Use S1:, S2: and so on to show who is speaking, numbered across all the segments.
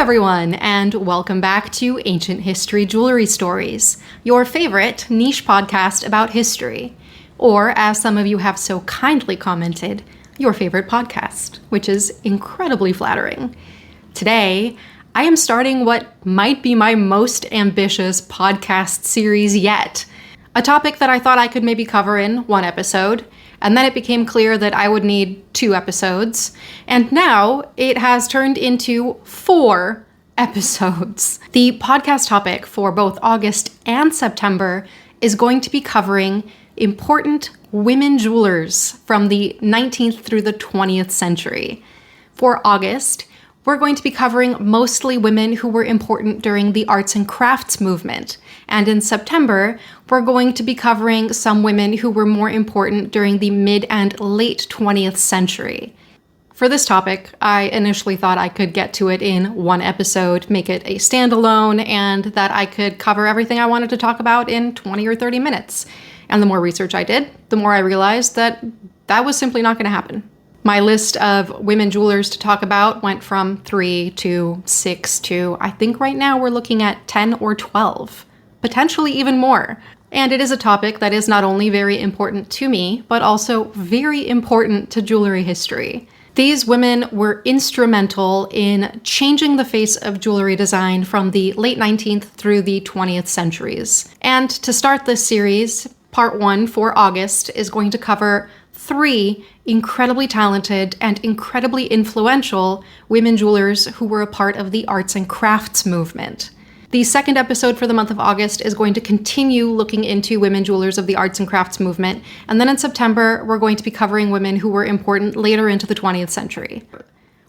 S1: everyone, and welcome back to Ancient History Jewelry Stories, your favorite niche podcast about history. Or, as some of you have so kindly commented, your favorite podcast, which is incredibly flattering. Today, I am starting what might be my most ambitious podcast series yet. A topic that I thought I could maybe cover in one episode, and then it became clear that I would need 2 episodes, and now it has turned into 4 episodes. The podcast topic for both August and September is going to be covering important women jewelers from the 19th through the 20th century. For August, we're going to be covering mostly women who were important during the arts and crafts movement. And in September, we're going to be covering some women who were more important during the mid and late 20th century. For this topic, I initially thought I could get to it in one episode, make it a standalone, and that I could cover everything I wanted to talk about in 20 or 30 minutes. And the more research I did, the more I realized that that was simply not going to happen. My list of women jewelers to talk about went from 3 to 6 to, I think right now we're looking at 10 or 12, potentially even more. And it is a topic that is not only very important to me, but also very important to jewelry history. These women were instrumental in changing the face of jewelry design from the late 19th through the 20th centuries. And to start this series, part 1 for August is going to cover 3 incredibly talented and incredibly influential women jewelers who were a part of the arts and crafts movement. The second episode for the month of August is going to continue looking into women jewelers of the arts and crafts movement, and then in September, we're going to be covering women who were important later into the 20th century.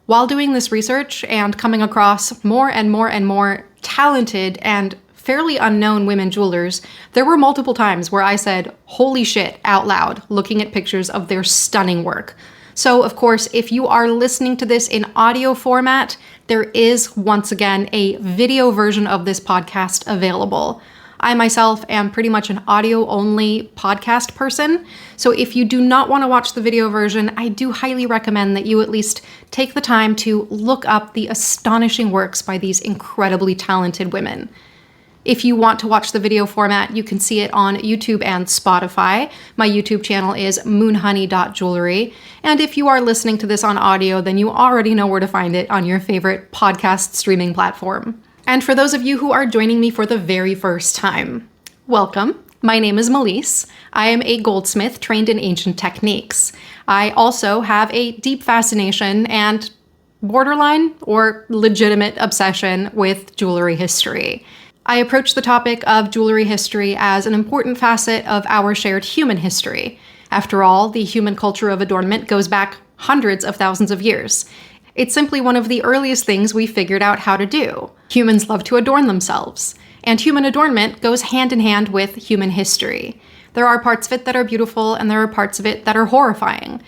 S1: While doing this research and coming across more and more talented and fairly unknown women jewelers, there were multiple times where I said, "Holy shit," out loud, looking at pictures of their stunning work. So, of course, if you are listening to this in audio format, there is, once again, a video version of this podcast available. I myself am pretty much an audio-only podcast person, so if you do not want to watch the video version, I do highly recommend that you at least take the time to look up the astonishing works by these incredibly talented women. If you want to watch the video format, you can see it on YouTube and Spotify. My YouTube channel is moonhoney.jewelry. And if you are listening to this on audio, then you already know where to find it on your favorite podcast streaming platform. And for those of you who are joining me for the very first time, welcome. My name is Melise. I am a goldsmith trained in ancient techniques. I also have a deep fascination and borderline or legitimate obsession with jewelry history. I approach the topic of jewelry history as an important facet of our shared human history. After all, the human culture of adornment goes back hundreds of thousands of years. It's simply one of the earliest things we figured out how to do. Humans love to adorn themselves, and human adornment goes hand in hand with human history. There are parts of it that are beautiful, and there are parts of it that are horrifying.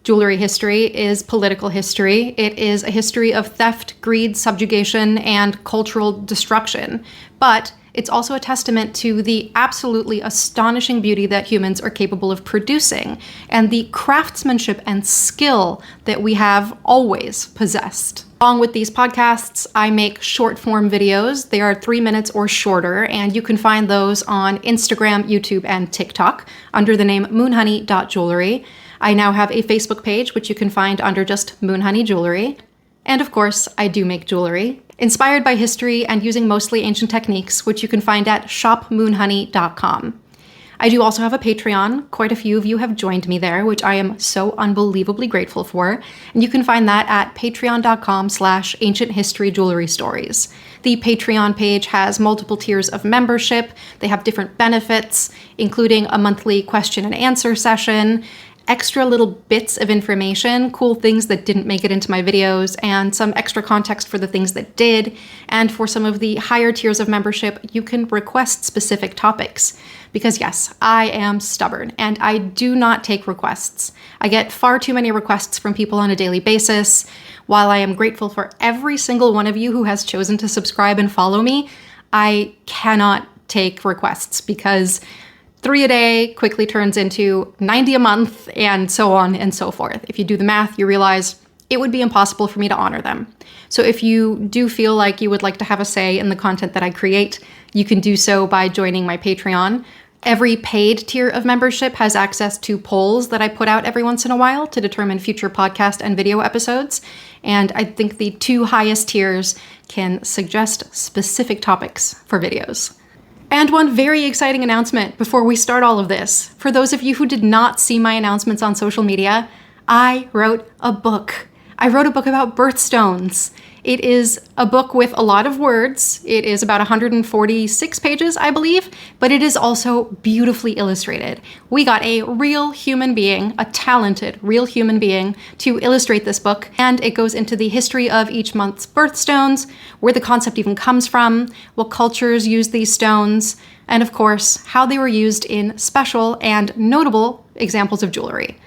S1: Jewelry history is political history. It is a history of theft, greed, subjugation, and cultural destruction. But it's also a testament to the absolutely astonishing beauty that humans are capable of producing, and the craftsmanship and skill that we have always possessed. Along with these podcasts, I make short-form videos. They are 3 minutes or shorter, and you can find those on Instagram, YouTube, and TikTok under the name moonhoney.jewelry. I now have a Facebook page, which you can find under just Moonhoney Jewelry. And of course, I do make jewelry, inspired by history and using mostly ancient techniques, which you can find at shopmoonhoney.com. I do also have a Patreon. Quite a few of you have joined me there, which I am so unbelievably grateful for. And you can find that at patreon.com/ancienthistoryjewelrystories. The Patreon page has multiple tiers of membership. They have different benefits, including a monthly question and answer session, extra little bits of information, cool things that didn't make it into my videos, and some extra context for the things that did. And for some of the higher tiers of membership, you can request specific topics. Because yes, I am stubborn, and I do not take requests. I get far too many requests from people on a daily basis. While I am grateful for every single one of you who has chosen to subscribe and follow me, I cannot take requests because 3 a day quickly turns into 90 a month, and so on and so forth. If you do the math, you realize it would be impossible for me to honor them. So if you do feel like you would like to have a say in the content that I create, you can do so by joining my Patreon. Every paid tier of membership has access to polls that I put out every once in a while to determine future podcast and video episodes. And I think the 2 highest tiers can suggest specific topics for videos. And one very exciting announcement before we start all of this. For those of you who did not see my announcements on social media, I wrote a book. I wrote a book about birthstones. It is a book with a lot of words. It is about 146 pages, I believe, but it is also beautifully illustrated. We got a real human being, a talented real human being, to illustrate this book, and it goes into the history of each month's birthstones, where the concept even comes from, what cultures use these stones, and of course, how they were used in special and notable examples of jewelry.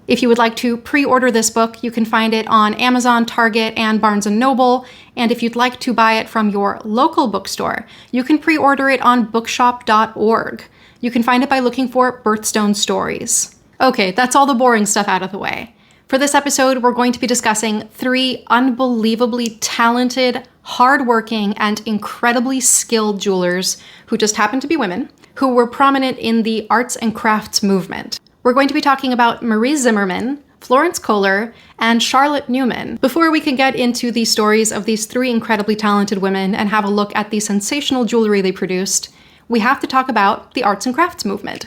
S1: If you would like to pre-order this book, you can find it on Amazon, Target, and Barnes & Noble. And if you'd like to buy it from your local bookstore, you can pre-order it on bookshop.org. You can find it by looking for Birthstone Stories. Okay, that's all the boring stuff out of the way. For this episode, we're going to be discussing 3 unbelievably talented, hardworking, and incredibly skilled jewelers who just happen to be women, who were prominent in the arts and crafts movement. We're going to be talking about Marie Zimmermann, Florence Kohler, and Charlotte Newman. Before we can get into the stories of these 3 incredibly talented women and have a look at the sensational jewelry they produced, we have to talk about the arts and crafts movement.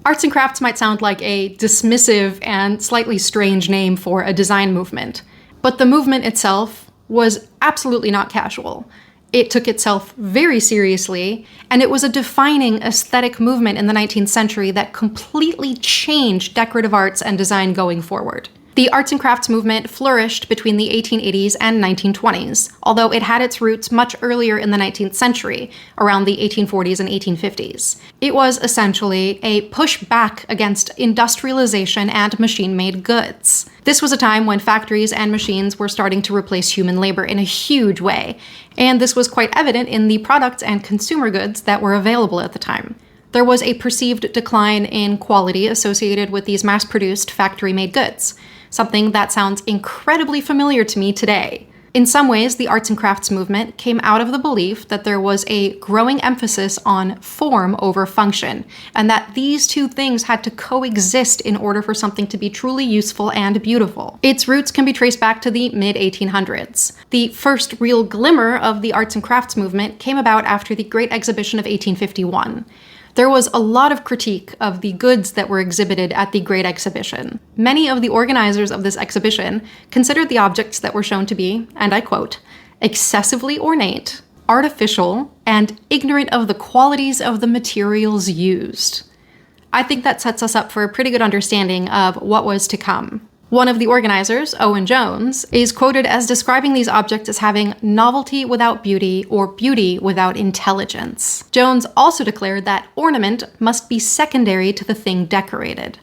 S1: Arts and crafts might sound like a dismissive and slightly strange name for a design movement. But the movement itself was absolutely not casual. It took itself very seriously, and it was a defining aesthetic movement in the 19th century that completely changed decorative arts and design going forward. The arts and crafts movement flourished between the 1880s and 1920s, although it had its roots much earlier in the 19th century, around the 1840s and 1850s. It was essentially a pushback against industrialization and machine-made goods. This was a time when factories and machines were starting to replace human labor in a huge way, and this was quite evident in the products and consumer goods that were available at the time. There was a perceived decline in quality associated with these mass-produced factory-made goods, something that sounds incredibly familiar to me today. In some ways, the arts and crafts movement came out of the belief that there was a growing emphasis on form over function, and that these 2 things had to coexist in order for something to be truly useful and beautiful. Its roots can be traced back to the mid-1800s. The first real glimmer of the arts and crafts movement came about after the Great Exhibition of 1851. There was a lot of critique of the goods that were exhibited at the Great Exhibition. Many of the organizers of this exhibition considered the objects that were shown to be, and I quote, excessively ornate, artificial, and ignorant of the qualities of the materials used. I think that sets us up for a pretty good understanding of what was to come. One of the organizers, Owen Jones, is quoted as describing these objects as having novelty without beauty or beauty without intelligence. Jones also declared that ornament must be secondary to the thing decorated.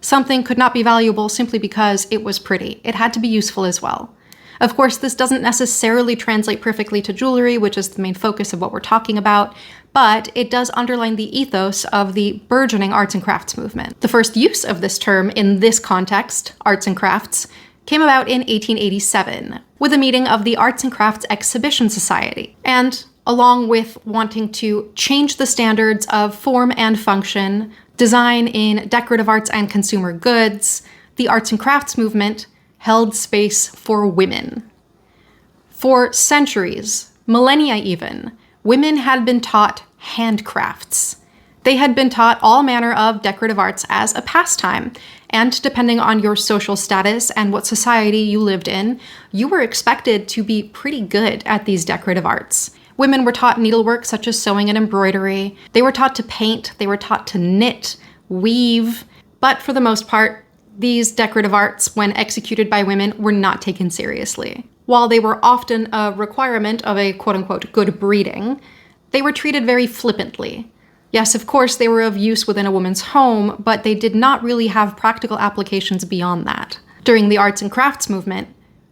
S1: Something could not be valuable simply because it was pretty. It had to be useful as well. Of course, this doesn't necessarily translate perfectly to jewelry, which is the main focus of what we're talking about, but it does underline the ethos of the burgeoning arts and crafts movement. The first use of this term in this context, arts and crafts, came about in 1887 with a meeting of the Arts and Crafts Exhibition Society. And along with wanting to change the standards of form and function, design in decorative arts and consumer goods, the arts and crafts movement held space for women. For centuries, millennia even, women had been taught handcrafts. They had been taught all manner of decorative arts as a pastime, and depending on your social status and what society you lived in, you were expected to be pretty good at these decorative arts. Women were taught needlework such as sewing and embroidery. They were taught to paint, they were taught to knit, weave, but for the most part, these decorative arts, when executed by women, were not taken seriously. While they were often a requirement of a quote-unquote good breeding, they were treated very flippantly. Yes, of course, they were of use within a woman's home, but they did not really have practical applications beyond that. During the arts and crafts movement,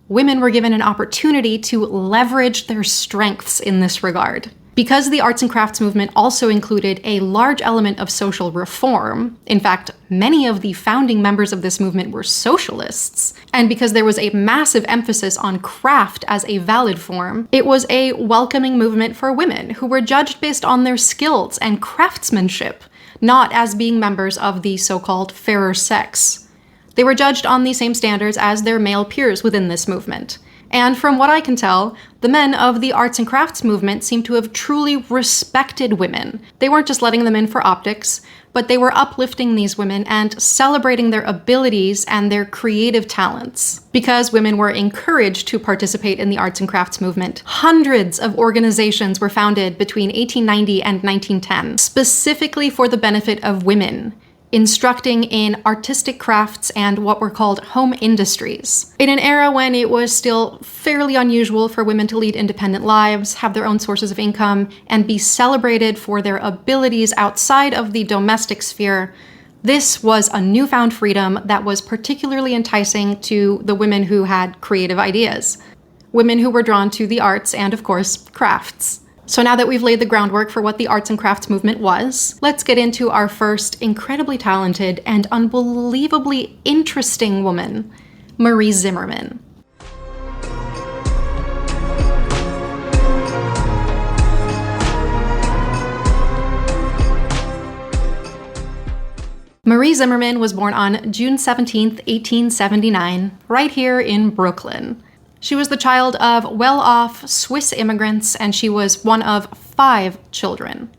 S1: women were given an opportunity to leverage their strengths in this regard. Because the arts and crafts movement also included a large element of social reform, in fact, many of the founding members of this movement were socialists, and because there was a massive emphasis on craft as a valid form, it was a welcoming movement for women who were judged based on their skills and craftsmanship, not as being members of the so-called fairer sex. They were judged on the same standards as their male peers within this movement. And from what I can tell, the men of the arts and crafts movement seem to have truly respected women. They weren't just letting them in for optics, but they were uplifting these women and celebrating their abilities and their creative talents. Because women were encouraged to participate in the arts and crafts movement, hundreds of organizations were founded between 1890 and 1910, specifically for the benefit of women, instructing in artistic crafts and what were called home industries. In an era when it was still fairly unusual for women to lead independent lives, have their own sources of income, and be celebrated for their abilities outside of the domestic sphere, this was a newfound freedom that was particularly enticing to the women who had creative ideas, women who were drawn to the arts and, of course, crafts. So now that we've laid the groundwork for what the arts and crafts movement was, let's get into our first incredibly talented and unbelievably interesting woman, Marie Zimmermann. Marie Zimmermann was born on June 17, 1879, right here in Brooklyn. She was the child of well-off Swiss immigrants, and she was one of 5 children.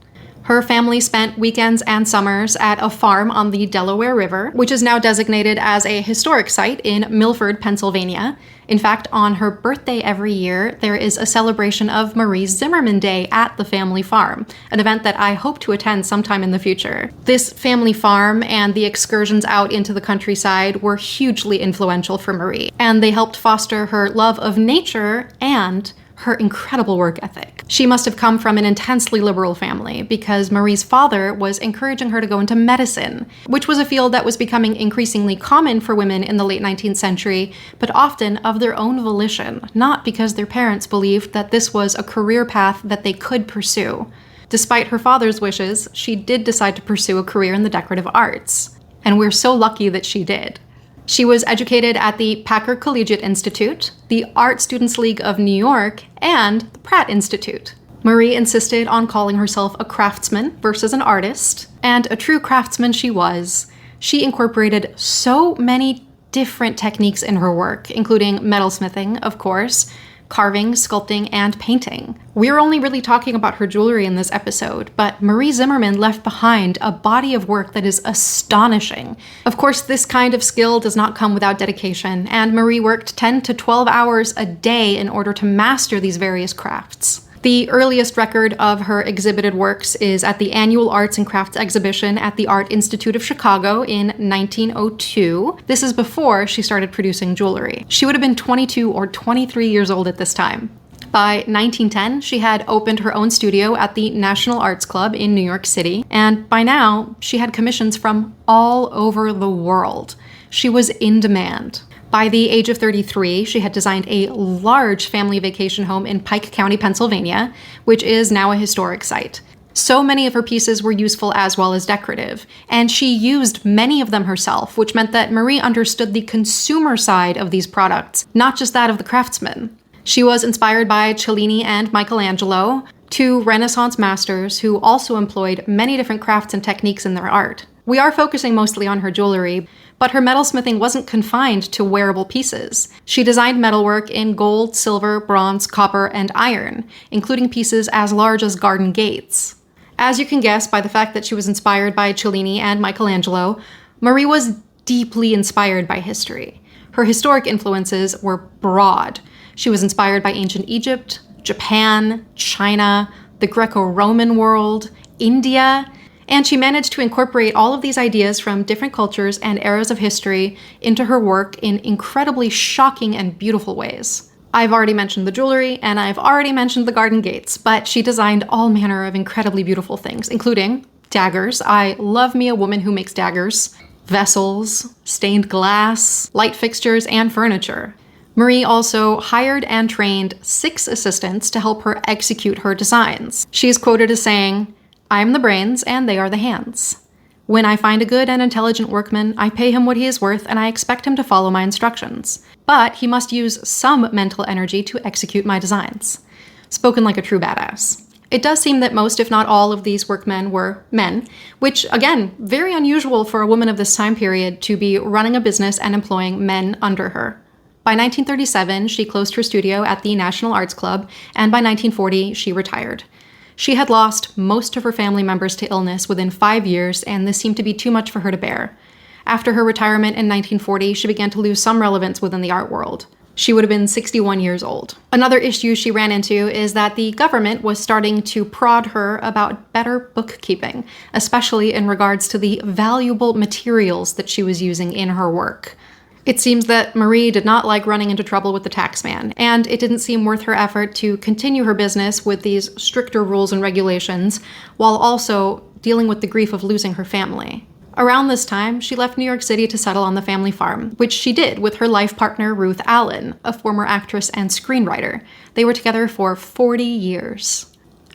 S1: Her family spent weekends and summers at a farm on the Delaware River, which is now designated as a historic site in Milford, Pennsylvania. In fact, on her birthday every year, there is a celebration of Marie Zimmermann Day at the family farm, an event that I hope to attend sometime in the future. This family farm and the excursions out into the countryside were hugely influential for Marie, and they helped foster her love of nature and her incredible work ethic. She must have come from an intensely liberal family because Marie's father was encouraging her to go into medicine, which was a field that was becoming increasingly common for women in the late 19th century, but often of their own volition, not because their parents believed that this was a career path that they could pursue. Despite her father's wishes, she did decide to pursue a career in the decorative arts, and we're so lucky that she did. She was educated at the Packer Collegiate Institute, the Art Students League of New York, and the Pratt Institute. Marie insisted on calling herself a craftsman versus an artist, and a true craftsman she was. She incorporated so many different techniques in her work, including metalsmithing, of course, carving, sculpting, and painting. We're only really talking about her jewelry in this episode, but Marie Zimmermann left behind a body of work that is astonishing. Of course, this kind of skill does not come without dedication, and Marie worked 10 to 12 hours a day in order to master these various crafts. The earliest record of her exhibited works is at the annual Arts and Crafts exhibition at the Art Institute of Chicago in 1902. This is before she started producing jewelry. She would have been 22 or 23 years old at this time. By 1910, she had opened her own studio at the National Arts Club in New York City, and by now, she had commissions from all over the world. She was in demand. By the age of 33, she had designed a large family vacation home in Pike County, Pennsylvania, which is now a historic site. So many of her pieces were useful as well as decorative, and she used many of them herself, which meant that Marie understood the consumer side of these products, not just that of the craftsman. She was inspired by Cellini and Michelangelo, 2 Renaissance masters who also employed many different crafts and techniques in their art. We are focusing mostly on her jewelry, but her metalsmithing wasn't confined to wearable pieces. She designed metalwork in gold, silver, bronze, copper, and iron, including pieces as large as garden gates. As you can guess by the fact that she was inspired by Cellini and Michelangelo, Marie was deeply inspired by history. Her historic influences were broad. She was inspired by ancient Egypt, Japan, China, the Greco-Roman world, India, and she managed to incorporate all of these ideas from different cultures and eras of history into her work in incredibly shocking and beautiful ways. I've already mentioned the jewelry, and I've already mentioned the garden gates, but she designed all manner of incredibly beautiful things, including daggers. I love me a woman who makes daggers, vessels, stained glass, light fixtures, and furniture. Marie also hired and trained 6 assistants to help her execute her designs. She is quoted as saying, "I'm the brains and they are the hands. When I find a good and intelligent workman, I pay him what he is worth and I expect him to follow my instructions. But he must use some mental energy to execute my designs." Spoken like a true badass. It does seem that most, if not all, of these workmen were men, which, again, very unusual for a woman of this time period to be running a business and employing men under her. By 1937, she closed her studio at the National Arts Club, and by 1940, she retired. She had lost most of her family members to illness within 5 years, and this seemed to be too much for her to bear. After her retirement in 1940, she began to lose some relevance within the art world. She would have been 61 years old. Another issue she ran into is that the government was starting to prod her about better bookkeeping, especially in regards to the valuable materials that she was using in her work. It seems that Marie did not like running into trouble with the taxman, and it didn't seem worth her effort to continue her business with these stricter rules and regulations, while also dealing with the grief of losing her family. Around this time, she left New York City to settle on the family farm, which she did with her life partner Ruth Allen, a former actress and screenwriter. They were together for 40 years.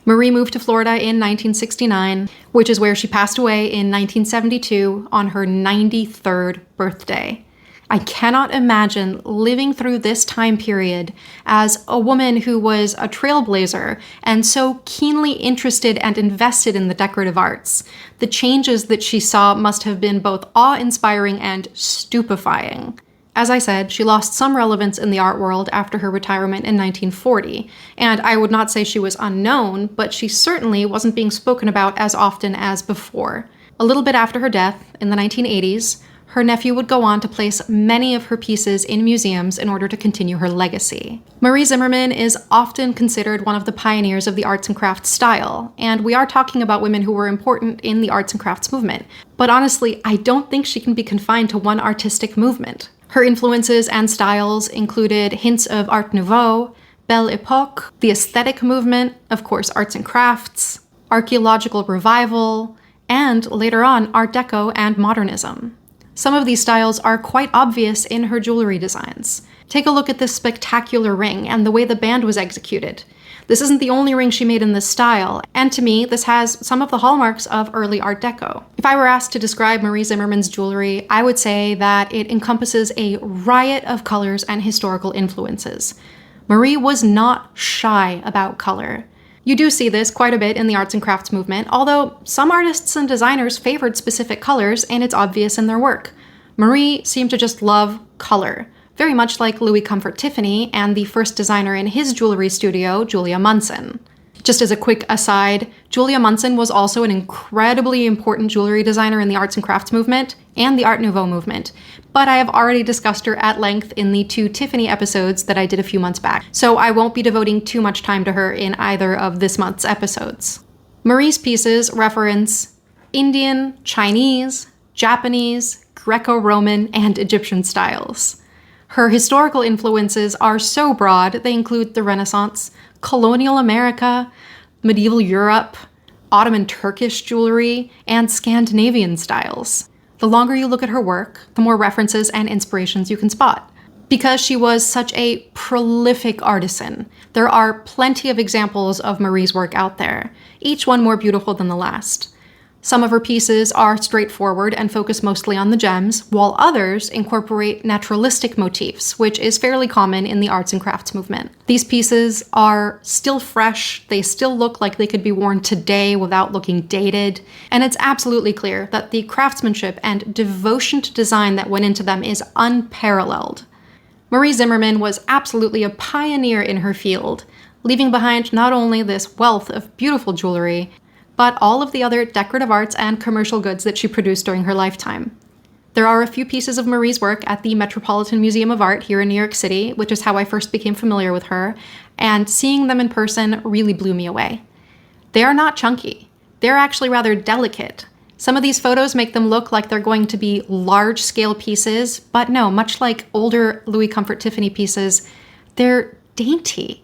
S1: Marie moved to Florida in 1969, which is where she passed away in 1972 on her 93rd birthday. I cannot imagine living through this time period as a woman who was a trailblazer and so keenly interested and invested in the decorative arts. The changes that she saw must have been both awe-inspiring and stupefying. As I said, she lost some relevance in the art world after her retirement in 1940, and I would not say she was unknown, but she certainly wasn't being spoken about as often as before. A little bit after her death, in the 1980s, her nephew would go on to place many of her pieces in museums in order to continue her legacy. Marie Zimmermann is often considered one of the pioneers of the arts and crafts style, and we are talking about women who were important in the arts and crafts movement. But honestly, I don't think she can be confined to one artistic movement. Her influences and styles included hints of Art Nouveau, Belle Epoque, the aesthetic movement, of course arts and crafts, archaeological revival, and later on Art Deco and modernism. Some of these styles are quite obvious in her jewelry designs. Take a look at this spectacular ring and the way the band was executed. This isn't the only ring she made in this style, and to me, this has some of the hallmarks of early Art Deco. If I were asked to describe Marie Zimmermann's jewelry, I would say that it encompasses a riot of colors and historical influences. Marie was not shy about color. You do see this quite a bit in the arts and crafts movement, although some artists and designers favored specific colors, and it's obvious in their work. Marie seemed to just love color, very much like Louis Comfort Tiffany and the first designer in his jewelry studio, Julia Munson. Just as a quick aside, Julia Munson was also an incredibly important jewelry designer in the arts and crafts movement and the Art Nouveau movement, but I have already discussed her at length in the 2 Tiffany episodes that I did a few months back, so I won't be devoting too much time to her in either of this month's episodes. Marie's pieces reference Indian, Chinese, Japanese, Greco-Roman, and Egyptian styles. Her historical influences are so broad, they include the Renaissance, colonial America, medieval Europe, Ottoman Turkish jewelry, and Scandinavian styles. The longer you look at her work, the more references and inspirations you can spot. Because she was such a prolific artisan, there are plenty of examples of Marie's work out there, each one more beautiful than the last. Some of her pieces are straightforward and focus mostly on the gems, while others incorporate naturalistic motifs, which is fairly common in the arts and crafts movement. These pieces are still fresh, they still look like they could be worn today without looking dated, and it's absolutely clear that the craftsmanship and devotion to design that went into them is unparalleled. Marie Zimmermann was absolutely a pioneer in her field, leaving behind not only this wealth of beautiful jewelry, but all of the other decorative arts and commercial goods that she produced during her lifetime. There are a few pieces of Marie's work at the Metropolitan Museum of Art here in New York City, which is how I first became familiar with her, and seeing them in person really blew me away. They are not chunky. They're actually rather delicate. Some of these photos make them look like they're going to be large-scale pieces, but no, much like older Louis Comfort Tiffany pieces, they're dainty.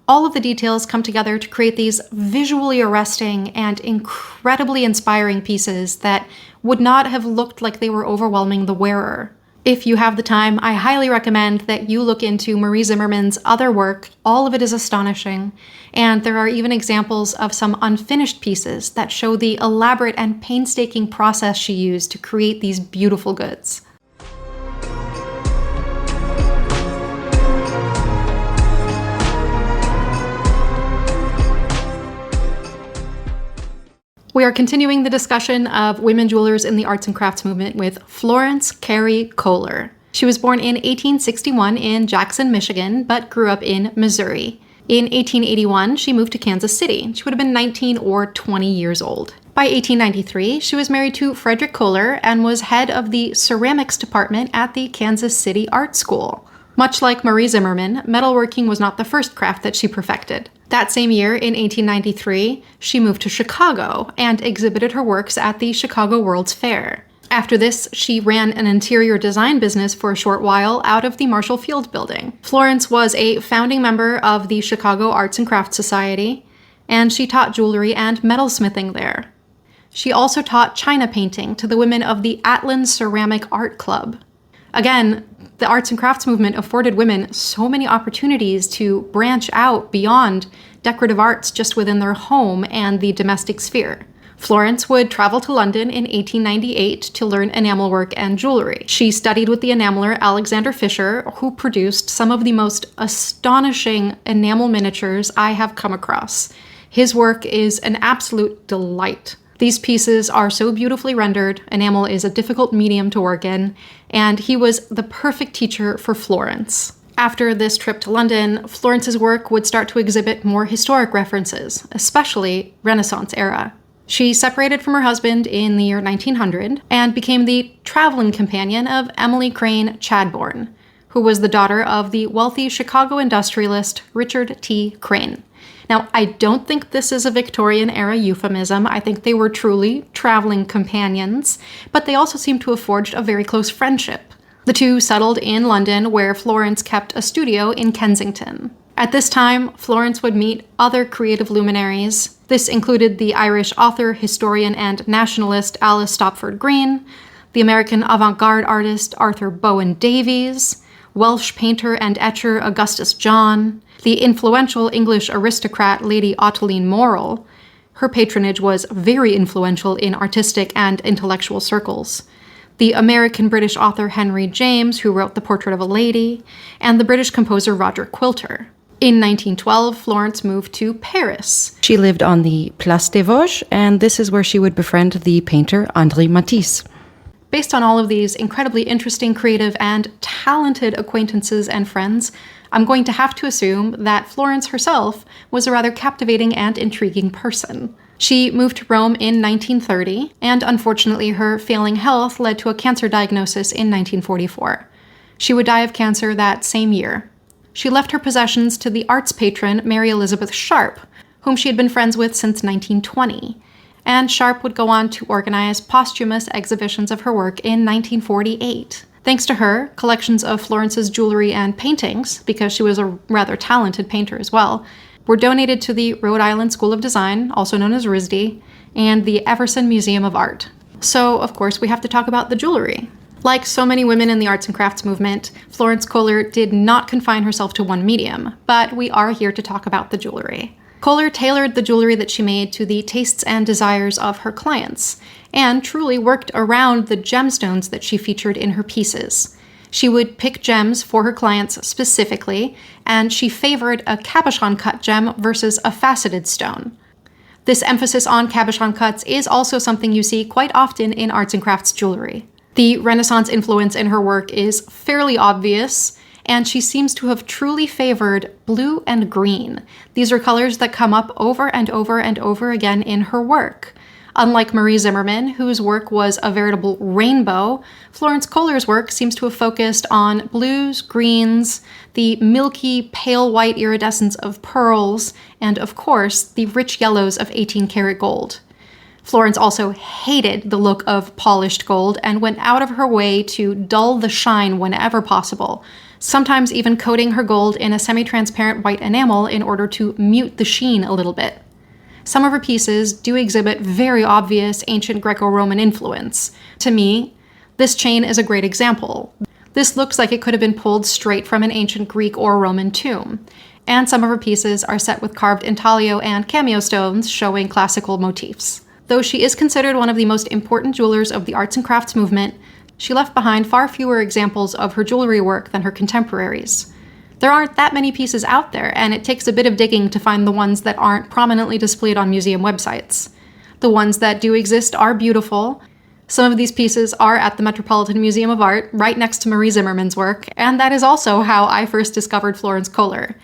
S1: All of the details come together to create these visually arresting and incredibly inspiring pieces that would not have looked like they were overwhelming the wearer. If you have the time, I highly recommend that you look into Marie Zimmermann's other work. All of it is astonishing, and there are even examples of some unfinished pieces that show the elaborate and painstaking process she used to create these beautiful goods. We are continuing the discussion of women jewelers in the arts and crafts movement with Florence Kohler. She was born in 1861 in Jackson, Michigan, but grew up in Missouri. In 1881, she moved to Kansas City. She would have been 19 or 20 years old. By 1893, she was married to Frederick Kohler and was head of the ceramics department at the Kansas City Art School. Much like Marie Zimmermann, metalworking was not the first craft that she perfected. That same year, in 1893, she moved to Chicago and exhibited her works at the Chicago World's Fair. After this, she ran an interior design business for a short while out of the Marshall Field building. Florence was a founding member of the Chicago Arts and Crafts Society, and she taught jewelry and metalsmithing there. She also taught china painting to the women of the Atlin Ceramic Art Club. Again, the arts and crafts movement afforded women so many opportunities to branch out beyond decorative arts just within their home and the domestic sphere. Florence would travel to London in 1898 to learn enamel work and jewelry. She studied with the enameler Alexander Fisher, who produced some of the most astonishing enamel miniatures I have come across. His work is an absolute delight. These pieces are so beautifully rendered, enamel is a difficult medium to work in, and he was the perfect teacher for Florence. After this trip to London, Florence's work would start to exhibit more historic references, especially Renaissance era. She separated from her husband in the year 1900 and became the traveling companion of Emily Crane Chadbourne, who was the daughter of the wealthy Chicago industrialist Richard T. Crane. Now, I don't think this is a Victorian-era euphemism. I think they were truly traveling companions, but they also seem to have forged a very close friendship. The two settled in London, where Florence kept a studio in Kensington. At this time, Florence would meet other creative luminaries. This included the Irish author, historian, and nationalist Alice Stopford Green, the American avant-garde artist Arthur Bowen Davies, Welsh painter and etcher Augustus John, the influential English aristocrat Lady Ottiline Morrell. Her patronage was very influential in artistic and intellectual circles. The American-British author Henry James, who wrote The Portrait of a Lady, and the British composer Roger Quilter. In 1912, Florence moved to Paris. She lived on the Place des Vosges, and this is where she would befriend the painter André Matisse. Based on all of these incredibly interesting, creative, and talented acquaintances and friends, I'm going to have to assume that Florence herself was a rather captivating and intriguing person. She moved to Rome in 1930, and unfortunately her failing health led to a cancer diagnosis in 1944. She would die of cancer that same year. She left her possessions to the arts patron Mary Elizabeth Sharp, whom she had been friends with since 1920. And Sharp would go on to organize posthumous exhibitions of her work in 1948. Thanks to her, collections of Florence's jewelry and paintings, because she was a rather talented painter as well, were donated to the Rhode Island School of Design, also known as RISD, and the Everson Museum of Art. So, of course, we have to talk about the jewelry. Like so many women in the arts and crafts movement, Florence Kohler did not confine herself to one medium, but we are here to talk about the jewelry. Kohler tailored the jewelry that she made to the tastes and desires of her clients, and truly worked around the gemstones that she featured in her pieces. She would pick gems for her clients specifically, and she favored a cabochon-cut gem versus a faceted stone. This emphasis on cabochon cuts is also something you see quite often in arts and crafts jewelry. The Renaissance influence in her work is fairly obvious, and she seems to have truly favored blue and green. These are colors that come up over and over and over again in her work. Unlike Marie Zimmermann, whose work was a veritable rainbow, Florence Kohler's work seems to have focused on blues, greens, the milky, pale white iridescence of pearls, and of course, the rich yellows of 18-karat gold. Florence also hated the look of polished gold and went out of her way to dull the shine whenever possible, sometimes even coating her gold in a semi-transparent white enamel in order to mute the sheen a little bit. Some of her pieces do exhibit very obvious ancient Greco-Roman influence. To me, this chain is a great example. This looks like it could have been pulled straight from an ancient Greek or Roman tomb, and some of her pieces are set with carved intaglio and cameo stones showing classical motifs. Though she is considered one of the most important jewelers of the arts and crafts movement, she left behind far fewer examples of her jewelry work than her contemporaries. There aren't that many pieces out there, and it takes a bit of digging to find the ones that aren't prominently displayed on museum websites. The ones that do exist are beautiful. Some of these pieces are at the Metropolitan Museum of Art, right next to Marie Zimmermann's work, and that is also how I first discovered Florence Kohler.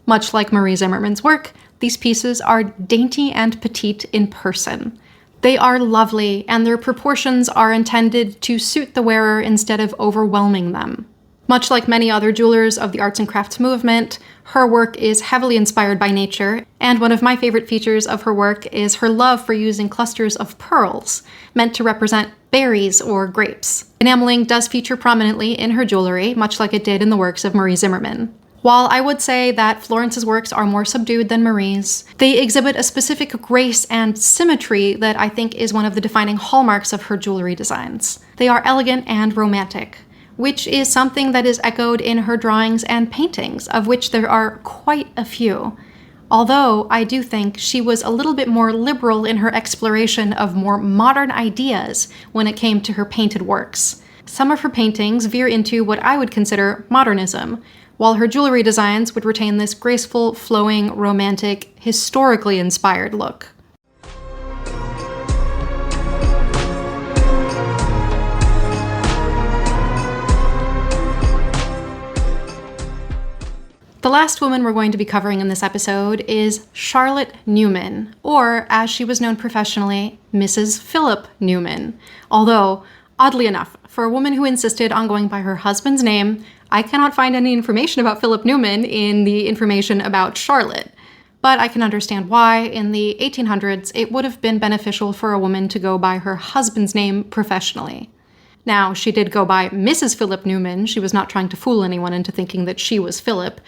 S1: Much like Marie Zimmermann's work, these pieces are dainty and petite in person. They are lovely, and their proportions are intended to suit the wearer instead of overwhelming them. Much like many other jewelers of the arts and crafts movement, her work is heavily inspired by nature, and one of my favorite features of her work is her love for using clusters of pearls, meant to represent berries or grapes. Enameling does feature prominently in her jewelry, much like it did in the works of Marie Zimmermann. While I would say that Florence's works are more subdued than Marie's, they exhibit a specific grace and symmetry that I think is one of the defining hallmarks of her jewelry designs. They are elegant and romantic, which is something that is echoed in her drawings and paintings, of which there are quite a few. Although I do think she was a little bit more liberal in her exploration of more modern ideas when it came to her painted works. Some of her paintings veer into what I would consider modernism, while her jewelry designs would retain this graceful, flowing, romantic, historically inspired look. The last woman we're going to be covering in this episode is Charlotte Newman, or as she was known professionally, Mrs. Philip Newman. Although, oddly enough, for a woman who insisted on going by her husband's name, I cannot find any information about Philip Newman in the information about Charlotte. But I can understand why, in the 1800s, it would have been beneficial for a woman to go by her husband's name professionally. Now, she did go by Mrs. Philip Newman. She was not trying to fool anyone into thinking that she was Philip,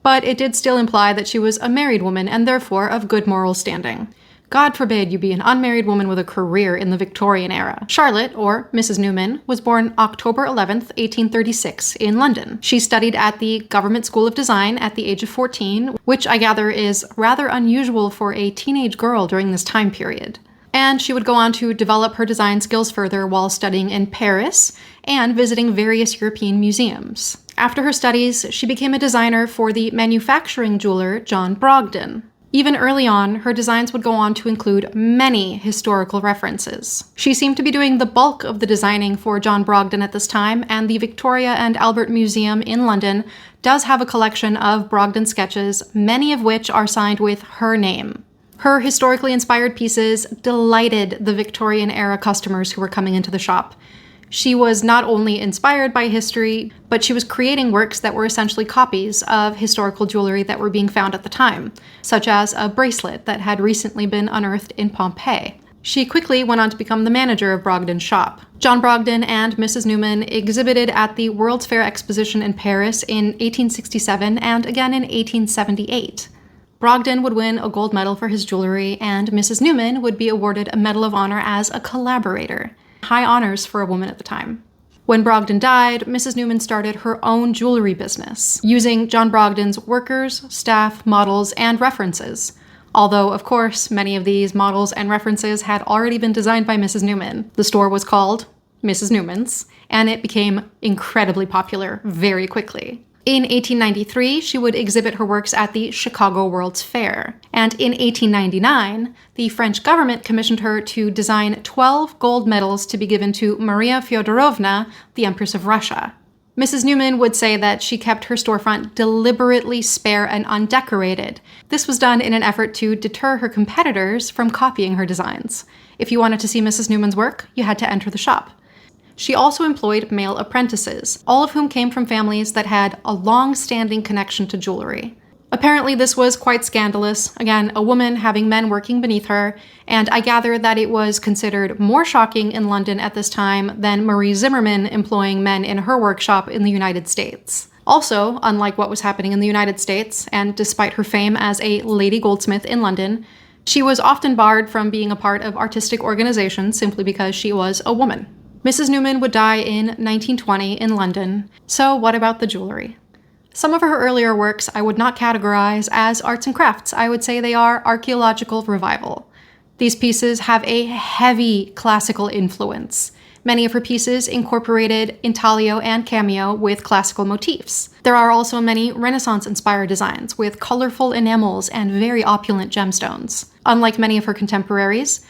S1: but it did still imply that she was a married woman and therefore of good moral standing. God forbid you be an unmarried woman with a career in the Victorian era. Charlotte, or Mrs. Newman, was born October 11th, 1836, in London. She studied at the Government School of Design at the age of 14, which I gather is rather unusual for a teenage girl during this time period. And she would go on to develop her design skills further while studying in Paris and visiting various European museums. After her studies, she became a designer for the manufacturing jeweler John Brogden. Even early on, her designs would go on to include many historical references. She seemed to be doing the bulk of the designing for John Brogden at this time, and the Victoria and Albert Museum in London does have a collection of Brogden sketches, many of which are signed with her name. Her historically inspired pieces delighted the Victorian-era customers who were coming into the shop. She was not only inspired by history, but she was creating works that were essentially copies of historical jewelry that were being found at the time, such as a bracelet that had recently been unearthed in Pompeii. She quickly went on to become the manager of Brogden's shop. John Brogden and Mrs. Newman exhibited at the World's Fair Exposition in Paris in 1867 and again in 1878. Brogden would win a gold medal for his jewelry, and Mrs. Newman would be awarded a Medal of Honor as a collaborator. High honors for a woman at the time. When Brogden died, Mrs. Newman started her own jewelry business, using John Brogden's workers, staff, models, and references. Although, of course, many of these models and references had already been designed by Mrs. Newman. The store was called Mrs. Newman's, and it became incredibly popular very quickly. In 1893, she would exhibit her works at the Chicago World's Fair. And in 1899, the French government commissioned her to design 12 gold medals to be given to Maria Fyodorovna, the Empress of Russia. Mrs. Newman would say that she kept her storefront deliberately spare and undecorated. This was done in an effort to deter her competitors from copying her designs. If you wanted to see Mrs. Newman's work, you had to enter the shop. She also employed male apprentices, all of whom came from families that had a long-standing connection to jewelry. Apparently this was quite scandalous, again, a woman having men working beneath her, and I gather that it was considered more shocking in London at this time than Marie Zimmermann employing men in her workshop in the United States. Also, unlike what was happening in the United States, and despite her fame as a lady goldsmith in London, she was often barred from being a part of artistic organizations simply because she was a woman. Mrs. Newman would die in 1920 in London, so what about the jewelry? Some of her earlier works I would not categorize as arts and crafts. I would say they are archaeological revival. These pieces have a heavy classical influence. Many of her pieces incorporated intaglio and cameo with classical motifs. There are also many Renaissance-inspired designs with colorful enamels and very opulent gemstones. Unlike many of her contemporaries,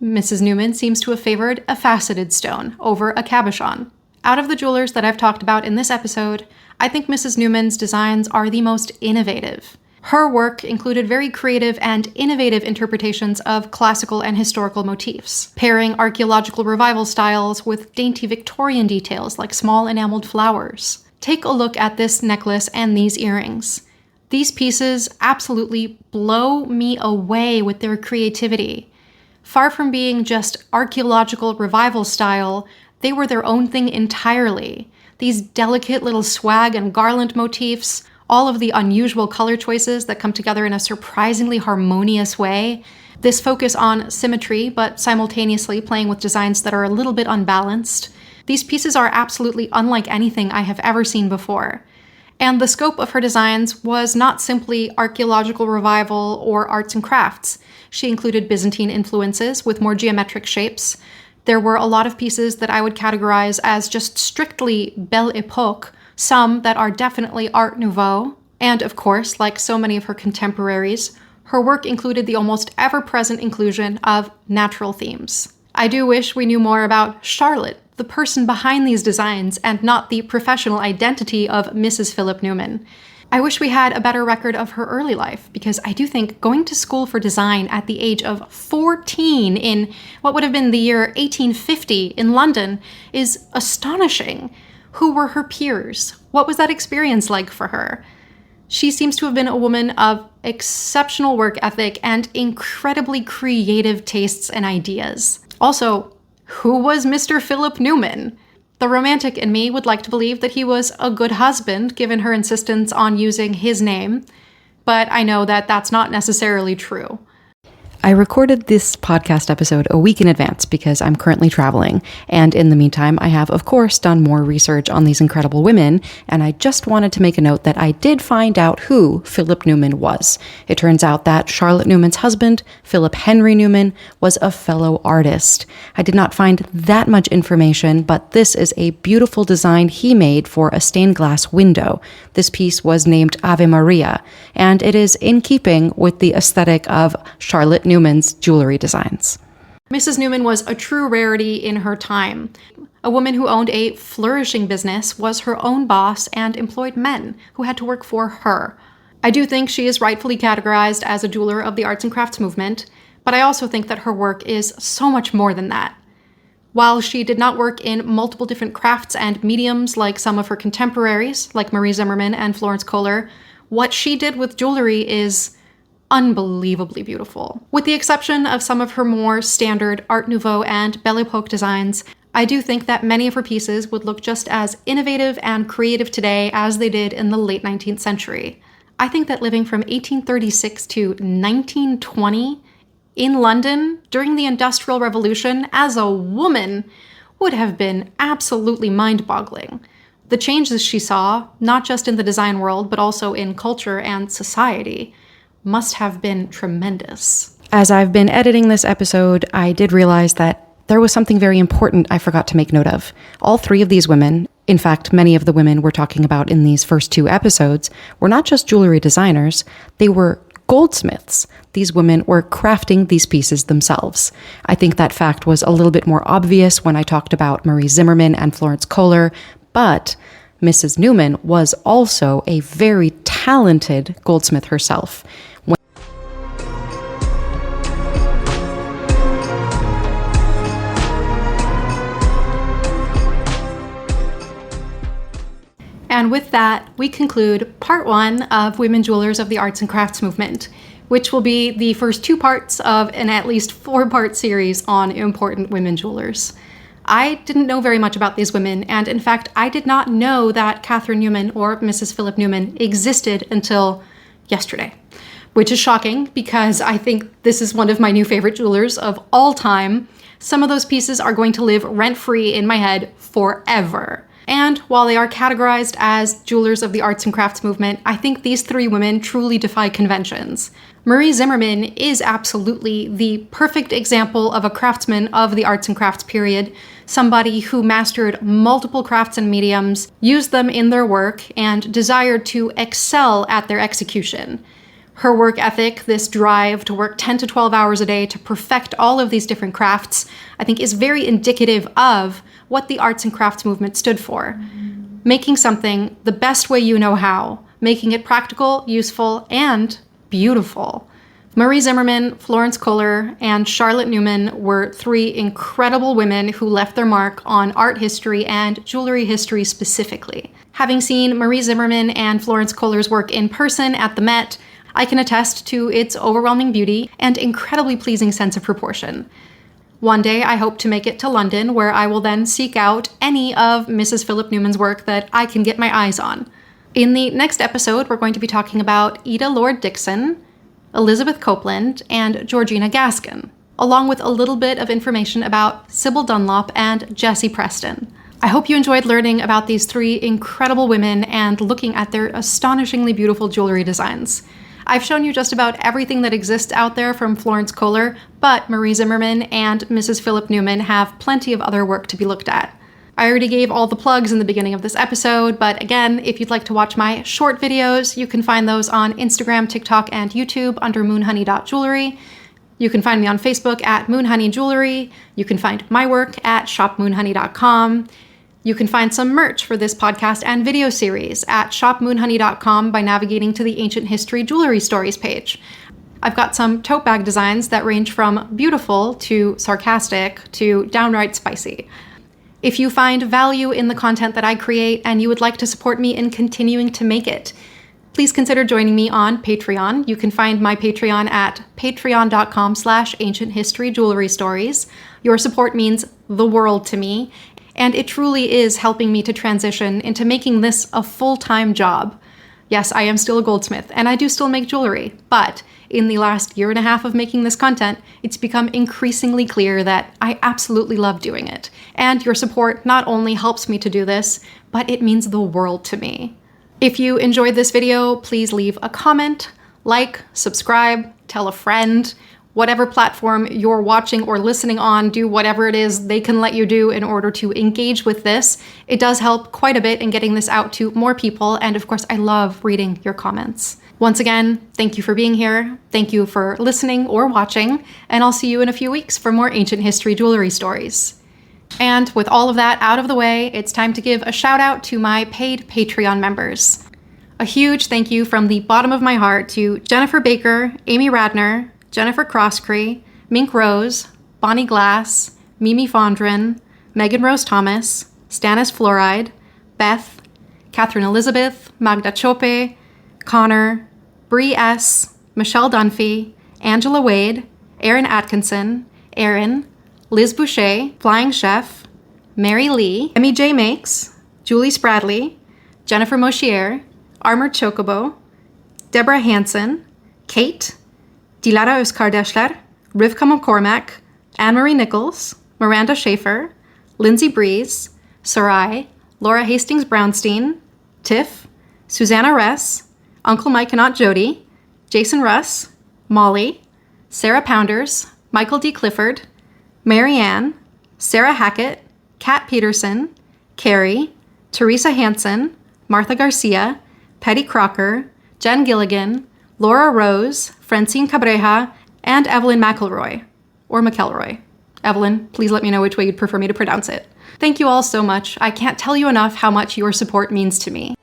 S1: Mrs. Newman seems to have favored a faceted stone over a cabochon. Out of the jewelers that I've talked about in this episode, I think Mrs. Newman's designs are the most innovative. Her work included very creative and innovative interpretations of classical and historical motifs, pairing archaeological revival styles with dainty Victorian details like small enameled flowers. Take a look at this necklace and these earrings. These pieces absolutely blow me away with their creativity. Far from being just archaeological revival style, they were their own thing entirely. These delicate little swag and garland motifs, all of the unusual color choices that come together in a surprisingly harmonious way, this focus on symmetry but simultaneously playing with designs that are a little bit unbalanced. These pieces are absolutely unlike anything I have ever seen before. And the scope of her designs was not simply archaeological revival or arts and crafts. She included Byzantine influences with more geometric shapes. There were a lot of pieces that I would categorize as just strictly Belle Époque, some that are definitely Art Nouveau, and of course, like so many of her contemporaries, her work included the almost ever-present inclusion of natural themes. I do wish we knew more about Charlotte, the person behind these designs, and not the professional identity of Mrs. Philip Newman. I wish we had a better record of her early life, because I do think going to school for design at the age of 14 in what would have been the year 1850 in London is astonishing. Who were her peers? What was that experience like for her? She seems to have been a woman of exceptional work ethic and incredibly creative tastes and ideas. Also, who was Mr. Philip Newman? The romantic in me would like to believe that he was a good husband, given her insistence on using his name, but I know that that's not necessarily true.
S2: I recorded this podcast episode a week in advance because I'm currently traveling, and in the meantime, I have, of course, done more research on these incredible women, and I just wanted to make a note that I did find out who Philip Newman was. It turns out that Charlotte Newman's husband, Philip Henry Newman, was a fellow artist. I did not find that much information, but this is a beautiful design he made for a stained glass window. This piece was named Ave Maria, and it is in keeping with the aesthetic of Charlotte Newman's jewelry designs.
S1: Mrs. Newman was a true rarity in her time. A woman who owned a flourishing business, was her own boss, and employed men who had to work for her. I do think she is rightfully categorized as a jeweler of the arts and crafts movement, but I also think that her work is so much more than that. While she did not work in multiple different crafts and mediums like some of her contemporaries, like Marie Zimmermann and Florence Koehler, what she did with jewelry is unbelievably beautiful. With the exception of some of her more standard Art Nouveau and Belle Époque designs, I do think that many of her pieces would look just as innovative and creative today as they did in the late 19th century. I think that living from 1836 to 1920 in London during the Industrial Revolution as a woman would have been absolutely mind-boggling. The changes she saw, not just in the design world, but also in culture and society, must have been tremendous.
S2: As I've been editing this episode, I did realize that there was something very important I forgot to make note of. All three of these women, in fact, many of the women we're talking about in these first two episodes, were not just jewelry designers, they were goldsmiths. These women were crafting these pieces themselves. I think that fact was a little bit more obvious when I talked about Marie Zimmermann and Florence Kohler, but Mrs. Newman was also a very talented goldsmith herself.
S1: And with that, we conclude part one of Women Jewelers of the Arts and Crafts Movement, which will be the first two parts of an at least 4-part series on important women jewelers. I didn't know very much about these women, and in fact, I did not know that Catherine Newman or Mrs. Philip Newman existed until yesterday, which is shocking because I think this is one of my new favorite jewelers of all time. some of those pieces are going to live rent-free in my head forever. And while they are categorized as jewelers of the arts and crafts movement, I think these three women truly defy conventions. Marie Zimmermann is absolutely the perfect example of a craftsman of the arts and crafts period, somebody who mastered multiple crafts and mediums, used them in their work, and desired to excel at their execution. Her work ethic, this drive to work 10 to 12 hours a day to perfect all of these different crafts, I think is very indicative of what the arts and crafts movement stood for. Making something the best way you know how, making it practical, useful, and beautiful. Marie Zimmermann, Florence Kohler, and Charlotte Newman were three incredible women who left their mark on art history and jewelry history specifically. Having seen Marie Zimmermann and Florence Kohler's work in person at the Met, I can attest to its overwhelming beauty and incredibly pleasing sense of proportion. One day, I hope to make it to London, where I will then seek out any of Mrs. Philip Newman's work that I can get my eyes on. In the next episode, we're going to be talking about Ida Lord Dixon, Elizabeth Copeland, and Georgina Gaskin, along with a little bit of information about Sybil Dunlop and Jessie Preston. I hope you enjoyed learning about these three incredible women and looking at their astonishingly beautiful jewelry designs. I've shown you just about everything that exists out there from Florence Kohler, but Marie Zimmermann and Mrs. Philip Newman have plenty of other work to be looked at. I already gave all the plugs in the beginning of this episode, but again, if you'd like to watch my short videos, you can find those on Instagram, TikTok, and YouTube under moonhoney.jewelry. You can find me on Facebook at moonhoneyjewelry. You can find my work at shopmoonhoney.com. You can find some merch for this podcast and video series at shopmoonhoney.com by navigating to the Ancient History Jewelry Stories page. I've got some tote bag designs that range from beautiful to sarcastic to downright spicy. If you find value in the content that I create and you would like to support me in continuing to make it, please consider joining me on Patreon. You can find my Patreon at patreon.com/ancienthistoryjewelrystories. Your support means the world to me, and it truly is helping me to transition into making this a full-time job. Yes, I am still a goldsmith, and I do still make jewelry, but in the last year and a half of making this content, it's become increasingly clear that I absolutely love doing it. And your support not only helps me to do this, but it means the world to me. If you enjoyed this video, please leave a comment, like, subscribe, tell a friend. Whatever platform you're watching or listening on, do whatever it is they can let you do in order to engage with this. It does help quite a bit in getting this out to more people, and of course, I love reading your comments. Once again, thank you for being here, thank you for listening or watching, and I'll see you in a few weeks for more ancient history jewelry stories. And with all of that out of the way, it's time to give a shout out to my paid Patreon members. A huge thank you from the bottom of my heart to Jennifer Baker, Amy Radner, Jennifer Crosscree, Mink Rose, Bonnie Glass, Mimi Fondren, Megan Rose Thomas, Stannis Fluoride, Beth, Catherine Elizabeth, Magda Chope, Connor, Bree S., Michelle Dunphy, Angela Wade, Aaron Atkinson, Aaron, Liz Boucher, Flying Chef, Mary Lee, Emmy J. Makes, Julie Spradley, Jennifer Moshier, Armored Chocobo, Deborah Hansen, Kate, Dilara Uskardeschler, Rivka McCormack, Anne-Marie Nichols, Miranda Schaefer, Lindsay Breeze, Sarai, Laura Hastings Brownstein, Tiff, Susanna Ress, Uncle Mike and Aunt Jody, Jason Russ, Molly, Sarah Pounders, Michael D. Clifford, Marianne, Sarah Hackett, Kat Peterson, Carrie, Teresa Hansen, Martha Garcia, Petty Crocker, Jen Gilligan, Laura Rose, Francine Cabreja, and Evelyn McElroy, or McElroy. Evelyn, please let me know which way you'd prefer me to pronounce it. Thank you all so much. I can't tell you enough how much your support means to me.